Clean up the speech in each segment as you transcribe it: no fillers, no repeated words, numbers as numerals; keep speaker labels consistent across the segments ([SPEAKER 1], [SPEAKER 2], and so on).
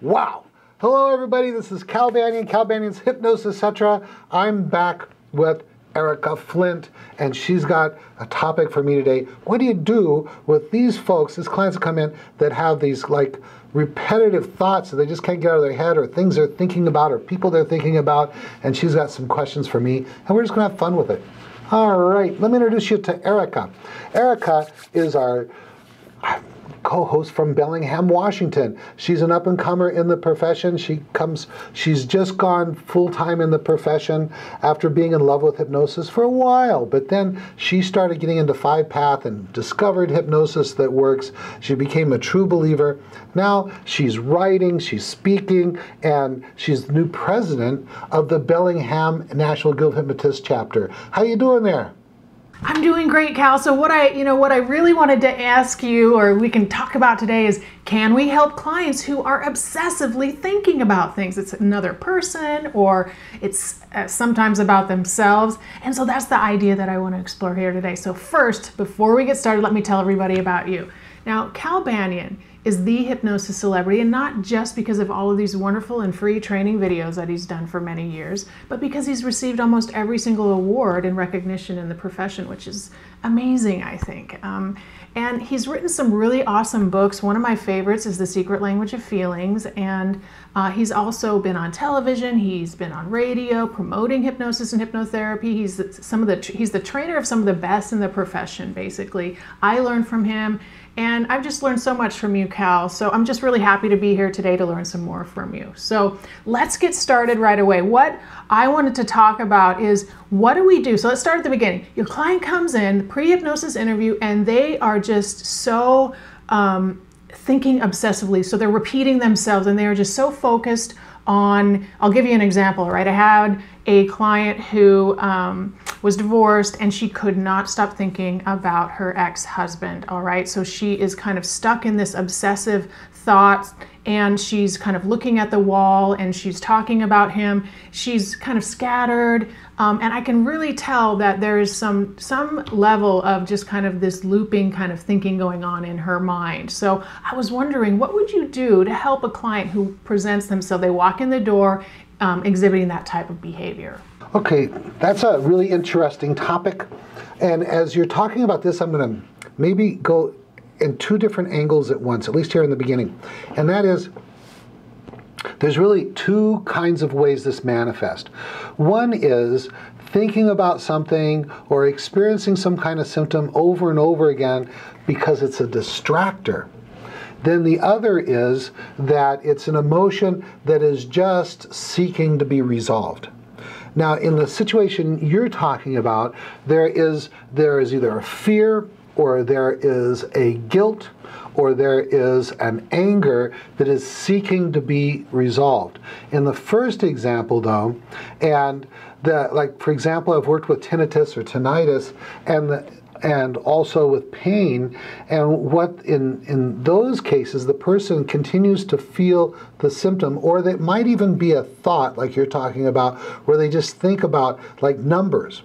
[SPEAKER 1] Wow. Hello, everybody. This is Cal Banyan, Cal Banyan's Hypnosis, etc. I'm back with Erika Flint, and she's got a topic for me today. What do you do with these folks, these clients that come in that have these like repetitive thoughts that they just can't get out of their head, or things they're thinking about, or people they're thinking about? And she's got some questions for me, and we're just going to have fun with it. All right, let me introduce you to Erika. Erika is our co-host from Bellingham, Washington. She's an up-and-comer in the profession. She's just gone full-time in the profession after being in love with hypnosis for a while, but then she started getting into 5-path and discovered hypnosis that works. She became a true believer. Now she's writing, she's speaking, and she's the new president of the Bellingham National Guild of Hypnotists chapter. How you doing there?
[SPEAKER 2] I'm doing great, Cal. So what I really wanted to ask you, or we can talk about today, is can we help clients who are obsessively thinking about things? It's another person, or it's sometimes about themselves. And so that's the idea that I want to explore here today. So first, before we get started, let me tell everybody about you. Now, Cal Banyan is the hypnosis celebrity, and not just because of all of these wonderful and free training videos that he's done for many years, but because he's received almost every single award and recognition in the profession, which is amazing, I think. And he's written some really awesome books. One of my favorites is The Secret Language of Feelings, and he's also been on television, he's been on radio promoting hypnosis and hypnotherapy. He's the trainer of some of the best in the profession, basically. I learned from him, and I've just learned so much from you, Cal. So I'm just really happy to be here today to learn some more from you. So let's get started right away. What I wanted to talk about is, what do we do? So let's start at the beginning. Your client comes in, pre-hypnosis interview, and they are just so thinking obsessively. So they're repeating themselves, and they are just so focused on, I'll give you an example, right? I had a client who was divorced, and she could not stop thinking about her ex-husband, all right? So she is kind of stuck in this obsessive thought, and she's kind of looking at the wall, and she's talking about him. She's kind of scattered, and I can really tell that there is some level of just kind of this looping kind of thinking going on in her mind. So I was wondering, what would you do to help a client who presents themselves, they walk in the door exhibiting that type of behavior?
[SPEAKER 1] Okay, that's a really interesting topic. And as you're talking about this, I'm going to maybe go in two different angles at once, at least here in the beginning. And that is, there's really two kinds of ways this manifests. One is thinking about something or experiencing some kind of symptom over and over again because it's a distractor. Then the other is that it's an emotion that is just seeking to be resolved. Now, in the situation you're talking about, there is either a fear, or there is a guilt, or there is an anger that is seeking to be resolved. In the first example, though, for example, I've worked with tinnitus or tinnitus, and also with pain, and what in those cases the person continues to feel the symptom, or that might even be a thought like you're talking about, where they just think about like numbers.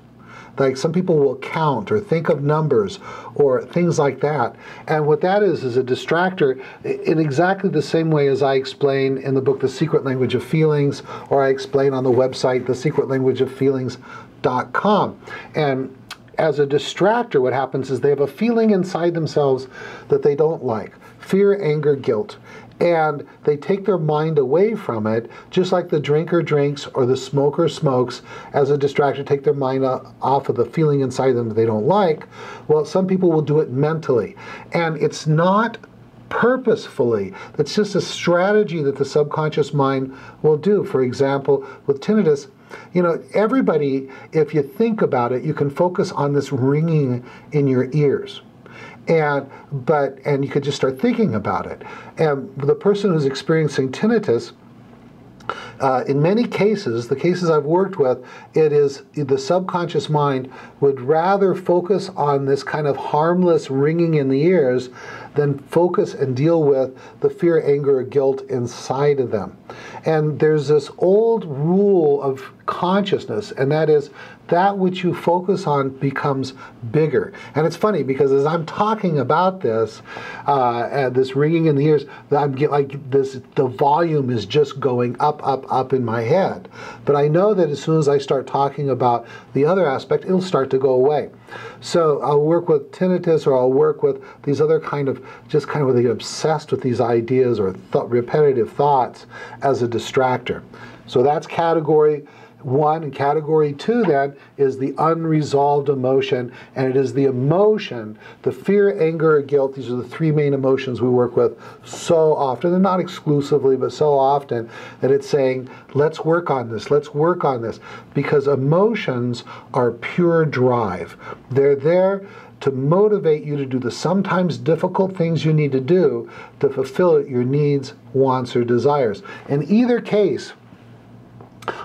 [SPEAKER 1] Like some people will count or think of numbers or things like that. And what that is a distractor in exactly the same way as I explain in the book, The Secret Language of Feelings, or I explain on the website, thesecretlanguageoffeelings.com. And as a distractor, what happens is they have a feeling inside themselves that they don't like. Fear, anger, guilt. And they take their mind away from it, just like the drinker drinks or the smoker smokes as a distractor, take their mind off of the feeling inside them that they don't like. Well, some people will do it mentally. And it's not purposefully. It's just a strategy that the subconscious mind will do. For example, with tinnitus, you know, everybody, if you think about it, you can focus on this ringing in your ears. And you could just start thinking about it. And the person who's experiencing tinnitus, in many cases, the cases I've worked with, it is the subconscious mind would rather focus on this kind of harmless ringing in the ears then focus and deal with the fear, anger, or guilt inside of them. And there's this old rule of consciousness, and that is that which you focus on becomes bigger. And it's funny because as I'm talking about this, this ringing in the ears, I'm get like this, the volume is just going up, up, up in my head. But I know that as soon as I start talking about the other aspect, it'll start to go away. So I'll work with tinnitus, or I'll work with these other kind of, just kind of they get obsessed with these ideas or repetitive thoughts as a distractor. So that's category 1, and category 2 then is the unresolved emotion, and it is the emotion, the fear, anger, or guilt. These are the 3 main emotions we work with so often, and not exclusively, but so often that it's saying, let's work on this, let's work on this, because emotions are pure drive. They're there to motivate you to do the sometimes difficult things you need to do to fulfill your needs, wants, or desires. In either case,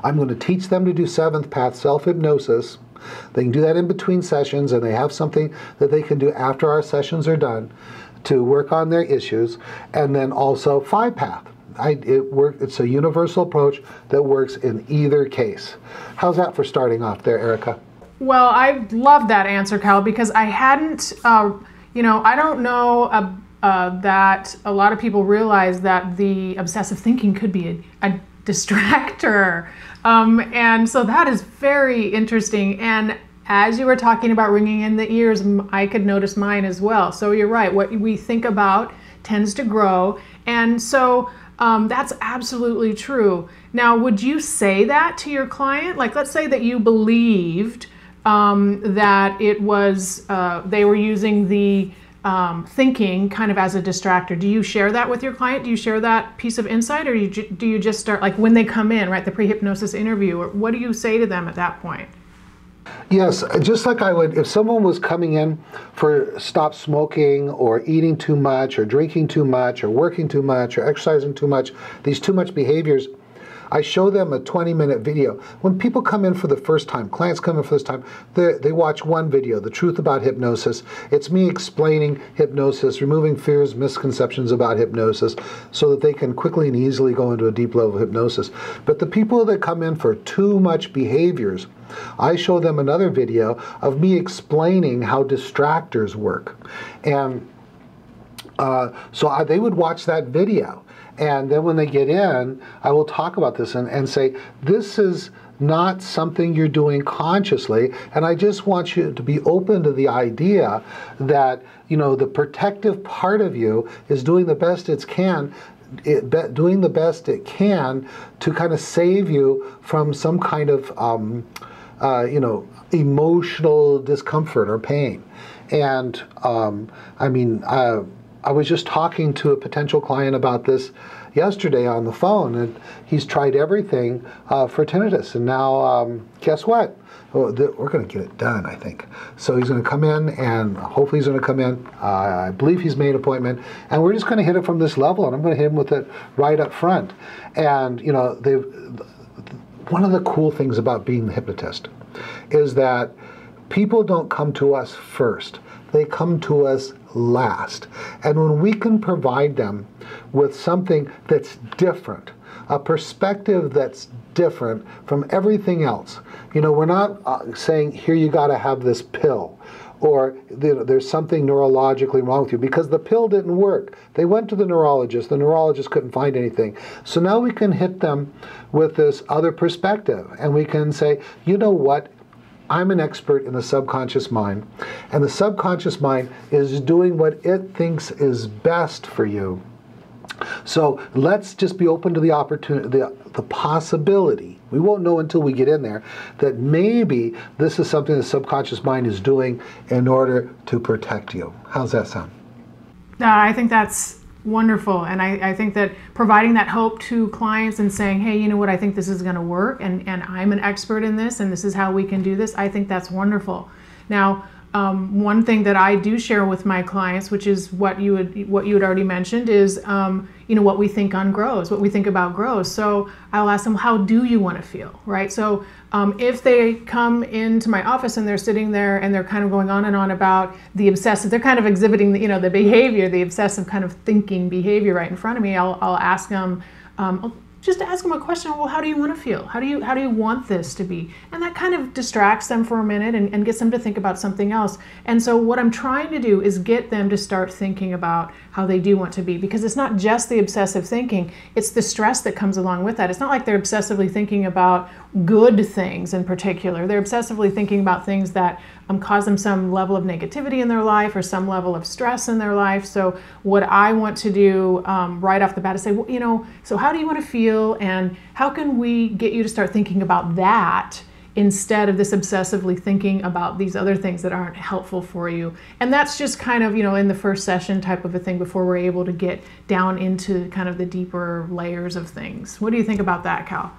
[SPEAKER 1] I'm going to teach them to do 7th path self-hypnosis. They can do that in between sessions, and they have something that they can do after our sessions are done to work on their issues. And then also 5 path. It's a universal approach that works in either case. How's that for starting off there, Erika?
[SPEAKER 2] Well, I love that answer, Cal, because I hadn't, I don't know that a lot of people realize that the obsessive thinking could be a distractor. And so that is very interesting. And as you were talking about ringing in the ears, I could notice mine as well. So you're right. What we think about tends to grow. And so that's absolutely true. Now, would you say that to your client? Like, let's say that you believed that it was, they were using the thinking kind of as a distractor. Do you share that with your client? Do you share that piece of insight, or do you just start, like when they come in, right, the pre-hypnosis interview, or what do you say to them at that point?
[SPEAKER 1] Yes, just like I would, if someone was coming in for stop smoking or eating too much or drinking too much or working too much or exercising too much, these too much behaviors, I show them a 20-minute video. When people come in for the first time, clients come in for this time, they watch one video, The Truth About Hypnosis. It's me explaining hypnosis, removing fears, misconceptions about hypnosis, so that they can quickly and easily go into a deep level of hypnosis. But the people that come in for too much behaviors, I show them another video of me explaining how distractors work. And so they would watch that video. And then when they get in, I will talk about this and say, this is not something you're doing consciously, and I just want you to be open to the idea that, you know, the protective part of you is doing the best it can to kind of save you from some kind of, emotional discomfort or pain. And I was just talking to a potential client about this yesterday on the phone, and he's tried everything for tinnitus, and now guess what? We're going to get it done, I think. So he's going to come in, and hopefully he's going to come in. I believe he's made an appointment, and we're just going to hit it from this level, and I'm going to hit him with it right up front. And you know, one of the cool things about being the hypnotist is that people don't come to us first. They come to us last. And when we can provide them with something that's different, a perspective that's different from everything else, you know, we're not saying, here you got to have this pill, or there's something neurologically wrong with you, because the pill didn't work. They went to the neurologist couldn't find anything. So now we can hit them with this other perspective, and we can say, you know what? I'm an expert in the subconscious mind, and the subconscious mind is doing what it thinks is best for you. So let's just be open to the opportunity, the possibility, we won't know until we get in there, that maybe this is something the subconscious mind is doing in order to protect you. How's that sound?
[SPEAKER 2] I think that's wonderful. And I think that providing that hope to clients and saying, hey, you know what, I think this is going to work, and I'm an expert in this, and this is how we can do this, I think that's wonderful. Now, one thing that I do share with my clients, which is what you had already mentioned, is what we think on grows, what we think about grows. So I'll ask them, how do you want to feel, right? So if they come into my office and they're sitting there and they're kind of going on and on about the obsessive, they're kind of exhibiting the behavior, the obsessive kind of thinking behavior right in front of me. I'll ask them. Just ask them a question. Well, how do you want to feel? How do you want this to be? And that kind of distracts them for a minute and gets them to think about something else. And so what I'm trying to do is get them to start thinking about how they do want to be, because it's not just the obsessive thinking, it's the stress that comes along with that. It's not like they're obsessively thinking about good things in particular. They're obsessively thinking about things that cause them some level of negativity in their life or some level of stress in their life. So what I want to do right off the bat is say, well, so how do you want to feel, and how can we get you to start thinking about that instead of this obsessively thinking about these other things that aren't helpful for you? And that's just kind of, in the first session type of a thing before we're able to get down into kind of the deeper layers of things. What do you think about that, Cal?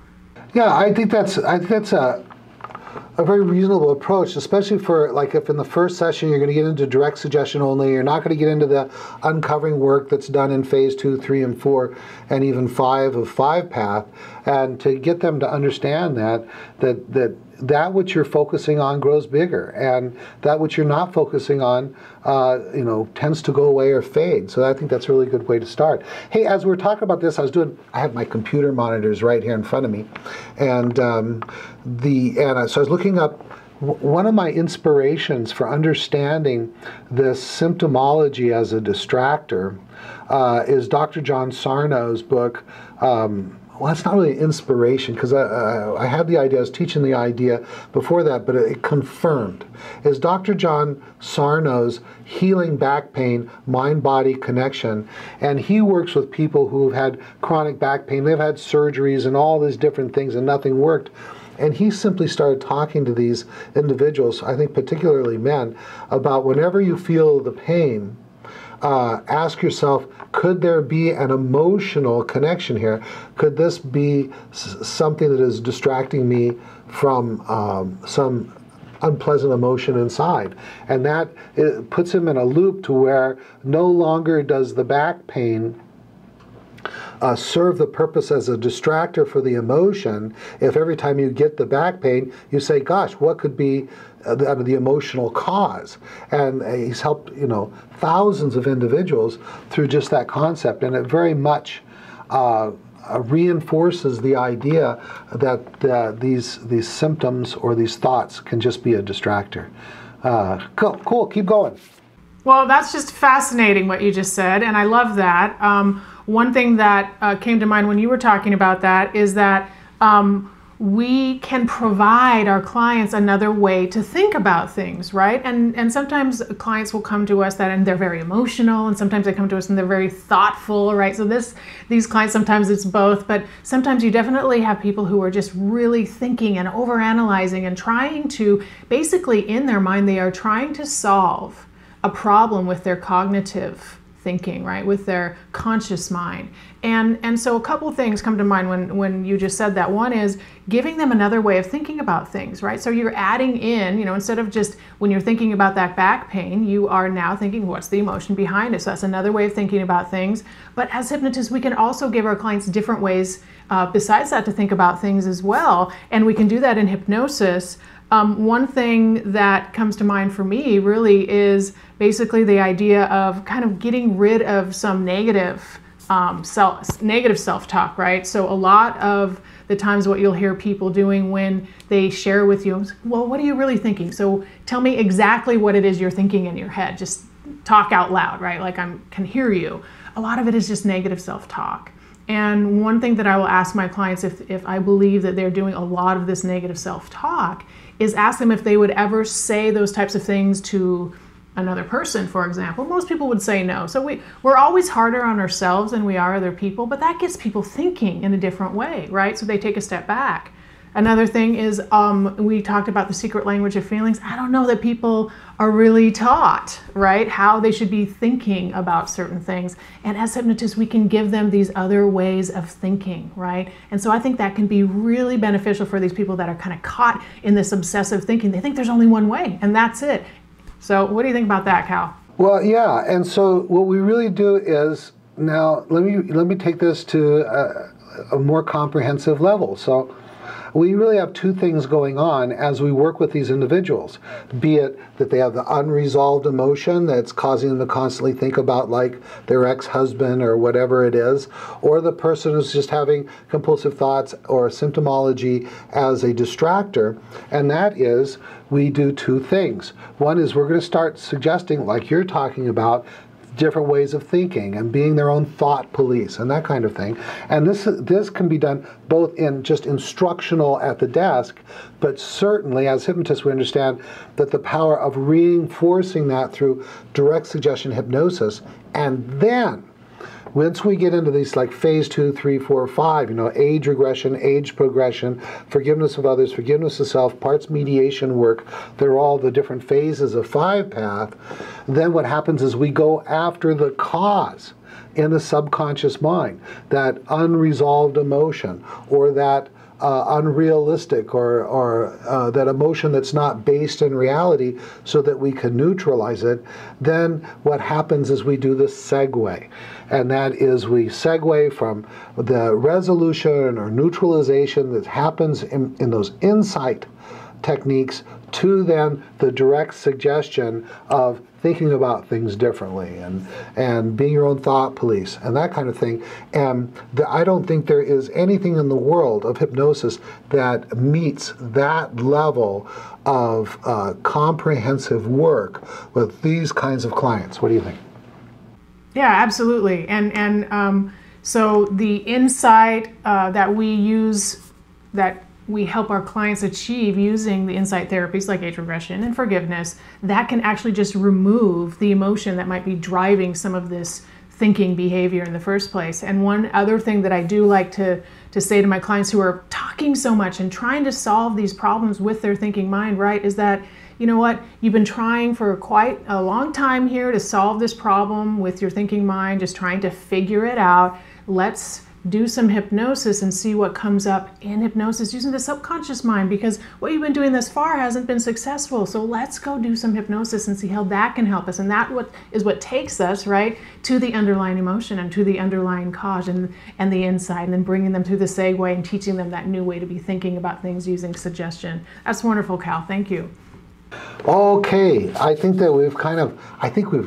[SPEAKER 1] Yeah, I think that's a very reasonable approach, especially for, like, if in the first session you're going to get into direct suggestion only, you're not going to get into the uncovering work that's done in phase 2, 3, and 4, and even 5 of 5-path, and to get them to understand that which you're focusing on grows bigger, and that which you're not focusing on, tends to go away or fade. So I think that's a really good way to start. Hey, as we're talking about this, I have my computer monitors right here in front of me, and so I was looking up. One of my inspirations for understanding this symptomology as a distractor is Dr. John Sarno's book. Well, it's not really inspiration, because I had the idea, I was teaching the idea before that, but it confirmed, is Dr. John Sarno's Healing Back Pain, Mind-Body Connection. And he works with people who have had chronic back pain. They've had surgeries and all these different things and nothing worked. And he simply started talking to these individuals, I think particularly men, about whenever you feel the pain, ask yourself, could there be an emotional connection here? Could this be something that is distracting me from some unpleasant emotion inside? And that puts him in a loop to where no longer does the back pain serve the purpose as a distractor for the emotion. If every time you get the back pain, you say, gosh, what could be the emotional cause? And he's helped, thousands of individuals through just that concept. And it very much reinforces the idea that these symptoms or these thoughts can just be a distractor. Cool, keep going.
[SPEAKER 2] Well, that's just fascinating what you just said, and I love that. One thing that came to mind when you were talking about that is that we can provide our clients another way to think about things, right? And sometimes clients will come to us and they're very emotional, and sometimes they come to us and they're very thoughtful, right? So these clients, sometimes it's both, but sometimes you definitely have people who are just really thinking and overanalyzing and trying to, basically in their mind, they are trying to solve a problem with their cognitive thinking, right, with their conscious mind. And so a couple of things come to mind when you just said that. One is giving them another way of thinking about things, right? So you're adding in, instead of just when you're thinking about that back pain, you are now thinking, what's the emotion behind it? So that's another way of thinking about things. But as hypnotists, we can also give our clients different ways besides that to think about things as well. And we can do that in hypnosis. One thing that comes to mind for me really is basically the idea of kind of getting rid of some negative self-talk, right? So a lot of the times what you'll hear people doing when they share with you, well, what are you really thinking? So tell me exactly what it is you're thinking in your head. Just talk out loud, right? Like I can hear you. A lot of it is just negative self-talk. And one thing that I will ask my clients if I believe that they're doing a lot of this negative self-talk is ask them if they would ever say those types of things to another person, for example. Most people would say no. So we're always harder on ourselves than we are other people, but that gets people thinking in a different way, right? So they take a step back. Another thing is we talked about the secret language of feelings. I don't know that people are really taught, right, how they should be thinking about certain things. And as hypnotists, we can give them these other ways of thinking, right? And so I think that can be really beneficial for these people that are kind of caught in this obsessive thinking. They think there's only one way, and that's it. So what do you think about that, Cal?
[SPEAKER 1] Well, yeah, and so what we really do is, now let me take this to a more comprehensive level. So we really have two things going on as we work with these individuals, be it that they have the unresolved emotion that's causing them to constantly think about like their ex-husband or whatever it is, or the person who's just having compulsive thoughts or symptomology as a distractor. And that is, we do two things. One is we're going to start suggesting, like you're talking about, different ways of thinking and being their own thought police and that kind of thing. And this can be done both in just instructional at the desk, but certainly as hypnotists we understand that the power of reinforcing that through direct suggestion hypnosis. And then once we get into these like phase 2, 3, 4, 5, you know, age regression, age progression, forgiveness of others, forgiveness of self, parts mediation work, they're all the different phases of 5 path. Then what happens is we go after the cause in the subconscious mind, that unresolved emotion or that unrealistic or that emotion that's not based in reality, so that we can neutralize it. Then what happens is we do the segue, and that is we segue from the resolution or neutralization that happens in those insight techniques to then the direct suggestion of thinking about things differently and being your own thought police and that kind of thing. And I don't think there is anything in the world of hypnosis that meets that level of comprehensive work with these kinds of clients. What do you think?
[SPEAKER 2] Yeah, absolutely. And so the insight that we use, that we help our clients achieve using the insight therapies like age regression and forgiveness, that can actually just remove the emotion that might be driving some of this thinking behavior in the first place. And one other thing that I do like to say to my clients who are talking so much and trying to solve these problems with their thinking mind, right, is that, you know what, you've been trying for quite a long time here to solve this problem with your thinking mind, just trying to figure it out. Let's do some hypnosis and see what comes up in hypnosis using the subconscious mind, because what you've been doing thus far hasn't been successful. So let's go do some hypnosis and see how that can help us. And that is what takes us, right, to the underlying emotion and to the underlying cause and the insight, and then bringing them through the segue and teaching them that new way to be thinking about things using suggestion. That's wonderful, Cal. Thank you.
[SPEAKER 1] Okay, I think that we've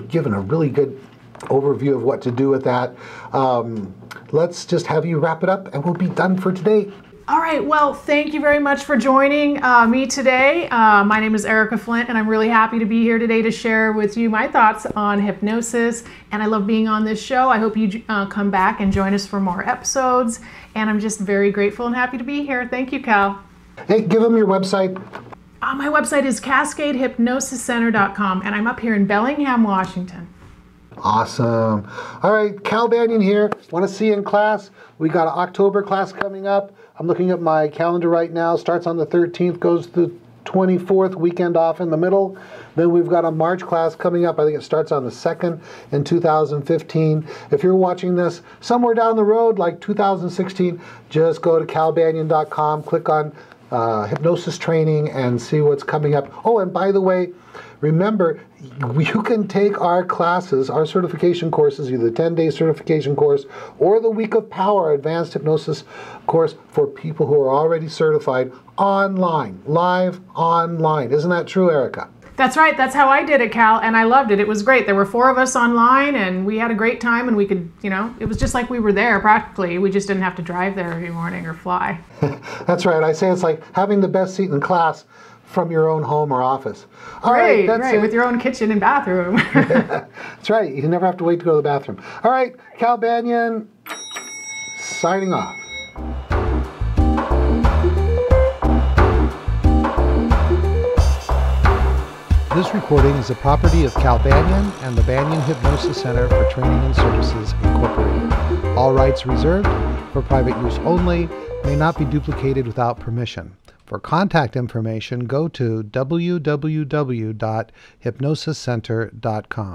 [SPEAKER 1] given a really good overview of what to do with that. Let's just have you wrap it up and we'll be done for today.
[SPEAKER 2] All right, well, thank you very much for joining me today. My name is Erika Flint, and I'm really happy to be here today to share with you my thoughts on hypnosis, and I love being on this show. I hope you come back and join us for more episodes, and I'm just very grateful and happy to be here. Thank you, Cal.
[SPEAKER 1] Hey, give them your website.
[SPEAKER 2] My website is CascadeHypnosisCenter.com, and I'm up here in Bellingham, Washington.
[SPEAKER 1] Awesome. All right, Cal Banyan here. Want to see you in class? We got an October class coming up. I'm looking at my calendar right now. Starts on the 13th, goes to the 24th, weekend off in the middle. Then we've got a March class coming up. I think it starts on the 2nd in 2015. If you're watching this somewhere down the road, like 2016, just go to calbanyan.com, click on hypnosis training and see what's coming up. Oh, and by the way, remember, you can take our classes, our certification courses, either the 10-day certification course or the Week of Power advanced hypnosis course for people who are already certified online, live online. Isn't that true, Erika?
[SPEAKER 2] That's right. That's how I did it, Cal, and I loved it. It was great. There were 4 of us online, and we had a great time, and we could, it was just like we were there practically. We just didn't have to drive there every morning or fly.
[SPEAKER 1] That's right. I say it's like having the best seat in class from your own home or office.
[SPEAKER 2] All right, with your own kitchen and bathroom.
[SPEAKER 1] That's right. You never have to wait to go to the bathroom. All right, Cal Banyan, signing off. This recording is the property of Cal Banyan and the Banyan Hypnosis Center for Training and Services, Incorporated. All rights reserved, for private use only, may not be duplicated without permission. For contact information, go to www.hypnosiscenter.com.